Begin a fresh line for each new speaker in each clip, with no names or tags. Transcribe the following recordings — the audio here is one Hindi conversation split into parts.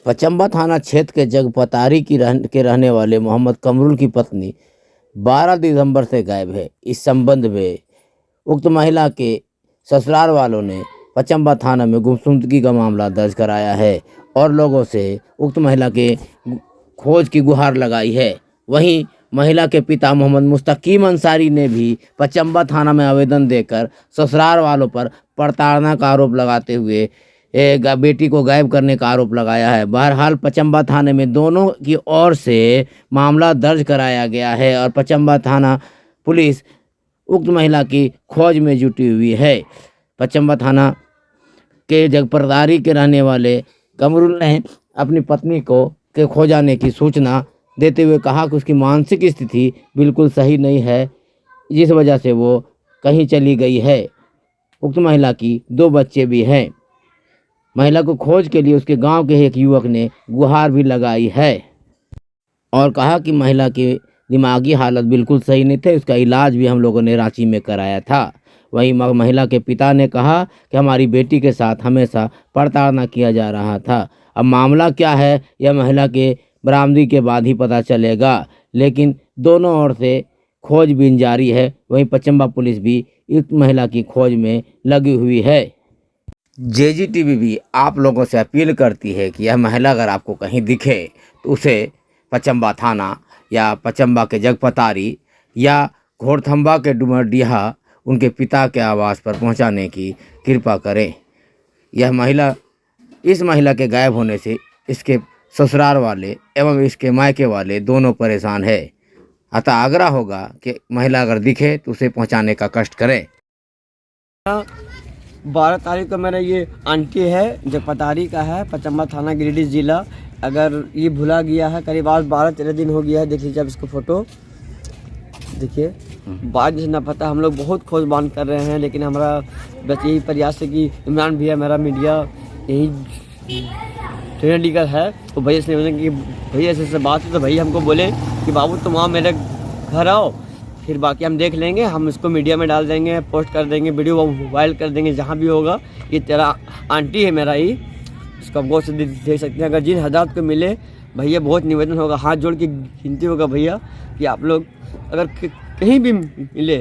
पचम्बा थाना क्षेत्र के जगपतारी के रहने वाले मोहम्मद कमरुल की पत्नी 12 दिसंबर से गायब है। इस संबंध में उक्त महिला के ससुराल वालों ने पचम्बा थाना में गुमशुदगी का मामला दर्ज कराया है और लोगों से उक्त महिला के खोज की गुहार लगाई है। वहीं महिला के पिता मोहम्मद मुस्तकीम अंसारी ने भी पचम्बा थाना में आवेदन देकर ससुराल वालों पर प्रताड़ना का आरोप लगाते हुए बेटी को गायब करने का आरोप लगाया है। बहरहाल पचम्बा थाने में दोनों की ओर से मामला दर्ज कराया गया है और पचम्बा थाना पुलिस उक्त महिला की खोज में जुटी हुई है। पचम्बा थाना के जगपतारी के रहने वाले कमरुल ने अपनी पत्नी के खो जाने की सूचना देते हुए कहा कि उसकी मानसिक स्थिति बिल्कुल सही नहीं है, जिस वजह से वो कहीं चली गई है। उक्त महिला की 2 बच्चे भी हैं। महिला को खोज के लिए उसके गांव के एक युवक ने गुहार भी लगाई है और कहा कि महिला की दिमागी हालत बिल्कुल सही नहीं थी, उसका इलाज भी हम लोगों ने रांची में कराया था। वहीं महिला के पिता ने कहा कि हमारी बेटी के साथ हमेशा प्रताड़ना किया जा रहा था। अब मामला क्या है यह महिला के बरामदगी के बाद ही पता चलेगा, लेकिन दोनों ओर से खोजबीन जारी है। वहीं पचम्बा पुलिस भी इस महिला की खोज में लगी हुई है। JGTV भी आप लोगों से अपील करती है कि यह महिला अगर आपको कहीं दिखे तो उसे पचम्बा थाना या पचम्बा के जगपतारी या घोड़थम्बा के डुमरडीहा उनके पिता के आवास पर पहुंचाने की कृपा करें। इस महिला के गायब होने से इसके ससुराल वाले एवं इसके मायके वाले दोनों परेशान है। अतः आग्रह होगा कि महिला अगर दिखे तो उसे पहुंचाने का कष्ट करें।
12 तारीख को मेरा ये आंटी है, जगपतारी का है, पचम्बा थाना गिरिडीह जिला। अगर ये भुला गया है, करीब आज 12-13 दिन हो गया है। देख लीजिए आप इसको फोटो देखिए। बाद से न पता, हम लोग बहुत खोजबान कर रहे हैं, लेकिन हमारा बस यही प्रयास है कि इमरान भैया, मेरा मीडिया यही ट्रेनर लीगर है, तो भैया से कि भैया ऐसे बात है तो भैया हमको बोले कि बाबू तुम वहाँ मेरे घर आओ, फिर बाकी हम देख लेंगे, हम इसको मीडिया में डाल देंगे, पोस्ट कर देंगे, वीडियो वायरल कर देंगे जहाँ भी होगा। ये तेरा आंटी है मेरा ही, इसको आप गौर से देख सकते हैं। अगर जिन हजरात को मिले भैया, बहुत निवेदन होगा, हाथ जोड़ के गिनती होगा भैया कि आप लोग अगर कहीं भी मिले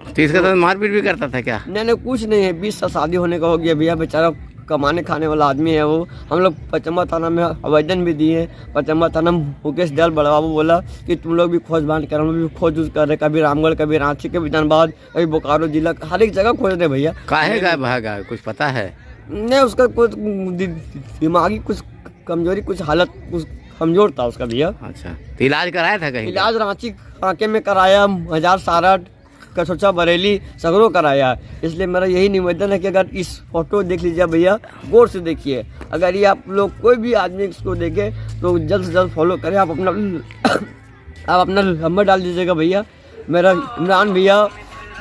तो इसके साथ मारपीट भी करता था क्या?
नहीं, कुछ नहीं है। 20 साल शादी होने का हो गया भैया, बेचारा कमाने खाने वाला आदमी है वो। हम लोग पचम्बा थाना में आवेदन भी दिए। पचम्बा थाना मुकेश दयाल बड़ा बाबू बोला कि तुम लोग भी खोजबान कर, हम लोग भी खोज कर रहे, कभी रामगढ़, कभी रांची, कभी धनबाद, कभी बोकारो जिला, हर एक जगह खोज रहे भैया।
काहे गायब कुछ पता है?
नहीं, उसका कुछ दिमागी कुछ कमजोरी, कुछ हालत कुछ कमजोर था उसका भैया।
अच्छा, तो इलाज कराया था कहीं?
इलाज रांची कांके में कराया, हजार सारठ, कसोचा, बरेली, सगरों कराया। इसलिए मेरा यही निवेदन है कि अगर इस फोटो देख लीजिए भैया, गौर से देखिए। अगर ये आप लोग कोई भी आदमी इसको देखे तो जल्द से जल्द फॉलो करें। आप अपना नंबर डाल दीजिएगा भैया। मेरा इमरान भैया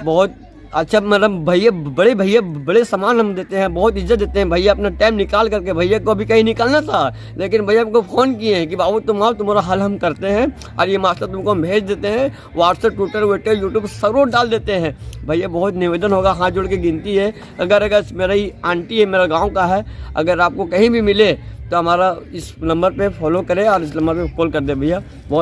बहुत अच्छा, मतलब भैया बड़े सामान हम देते हैं, बहुत इज्जत देते हैं भैया। अपना टाइम निकाल करके, भैया को अभी कहीं निकलना था, लेकिन भैया हमको फ़ोन किए हैं कि बाबू तुम आओ, तुम्हारा हाल हम करते हैं और ये मास्टर तुमको हम भेज देते हैं। व्हाट्सएप, ट्विटर, यूट्यूब सब डाल देते हैं भैया। बहुत निवेदन होगा, हाथ जोड़ के गिनती है। अगर मेरा ही आंटी है, मेरा गाँव का है, अगर आपको कहीं भी मिले तो हमारा इस नंबर पर फॉलो करें और इस नंबर पर कॉल कर दे भैया। बहुत